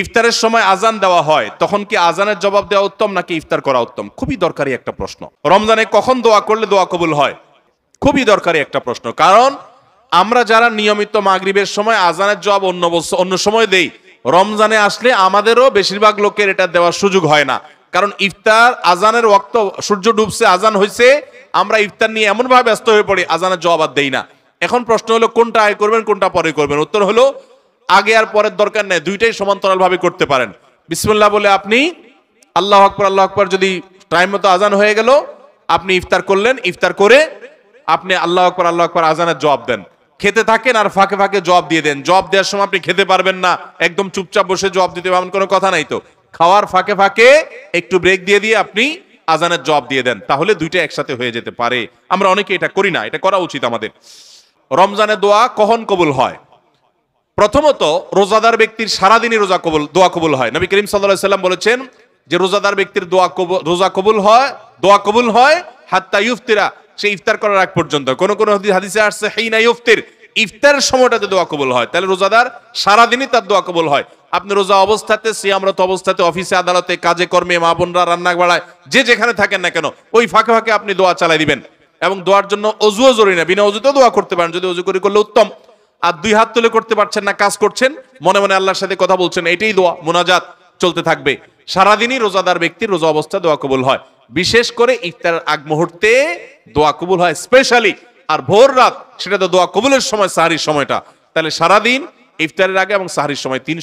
ইফতারের সময় আজান দেওয়া হয়, তখন কি আজানের জবাব দেওয়া উত্তম নাকি ইফতার করা উত্তম? খুবই দরকারি একটা প্রশ্ন। রমজানে কখন দোয়া করলে দোয়া কবুল হয়? খুবই দরকারি একটা প্রশ্ন। কারণ আমরা যারা নিয়মিত মাগরিবের সময় আজানের জবাব অন্য সময় দেই, রমজানে আসলে আমাদেরও বেশিরভাগ লোকের এটা দেওয়ার সুযোগ হয় না। কারণ ইফতার আজানের ওয়াক্ত, সূর্য ডুবছে, আজান হয়েছে, আমরা ইফতার নিয়ে এমন ভাবে ব্যস্ত হয়ে পড়ি, আজানের জবাব আর দেই না। এখন প্রশ্ন হলো কোনটা আগে করবেন, কোনটা পরে করবেন? উত্তর হলো আগে আর পরের দরকার নেই, দুইটাই সমান্তরাল ভাবে করতে পারেন। বিসমিল্লাহ বলে আপনি আল্লাহু আকবার, যদি টাইম মতো আজান হয়ে গেল, আপনি ইফতার করলেন, ইফতার করে আপনি আল্লাহু আকবার আজানের জবাব দেন। খেতে থাকেন আর ফাঁকে ফাঁকে জবাব দিয়ে দেন। জবাব দেওয়ার সময় আপনি খেতে পারবেন না, একদম চুপচাপ বসে জবাব দিতে পারবেন, কোনো কথা নাই তো। খাওয়ার ফাঁকে ফাঁকে একটু ব্রেক দিয়ে দিয়ে আপনি আজানের জবাব দিয়ে দেন, তাহলে দুইটা একসাথে হয়ে যেতে পারে। আমরা অনেকে এটা করি না, এটা করা উচিত আমাদের। রমজানে দোয়া কখন কবুল হয়? প্রথমত, রোজাদার ব্যক্তির সারাদিনই দোয়া কবুল হয়। নবী করিম সাল্লাল্লাহু আলাইহি ওয়াসাল্লাম বলেছেন যে রোজাদার ব্যক্তির দোয়া কবুল হয় হাত্তা ইফতিরা, সে ইফতার করার আগ পর্যন্ত। কোন কোন হাদিসে আসছে হিনা ইফতির, ইফতারের সময়টাতে দোয়া কবুল হয়। তাহলে রোজাদার সারাদিনই তার দোয়া কবুল হয়। আপনি রোজা অবস্থাতে, সিয়ামরত অবস্থাতে, অফিসে আদালতে, কাজে কর্মে, মা বোনরা রান্না বাড়ায়, যে যেখানে থাকেন না কেন, ওই ফাঁকে ফাঁকে আপনি দোয়া চালাই দিবেন। এবং দোয়ার জন্য অজুও জরুরি না, বিনা অজুতেও দোয়া করতে পারেন, যদি অজু করে করলে উত্তম। আর দুই হাত তুলে করতে পারছেন না, কাজ করছেন, মনে মনে আল্লাহর সাথে কথা বলছেন, এটাই দোয়া, মুনাজাত চলতে থাকবে। সারাদিনই রোজাদার ব্যক্তির রোজা অবস্থা দোয়া কবুল হয়। বিশেষ করে ইফতারের আগ মুহূর্তে দোয়া কবুল হয় স্পেশালি। আর ভোর রাত, সেটা তো দোয়া কবুলের সময়, সাহরির সময়টা। তাহলে সারাদিন ইফতারের আগে এবং সাহরির সময়, 3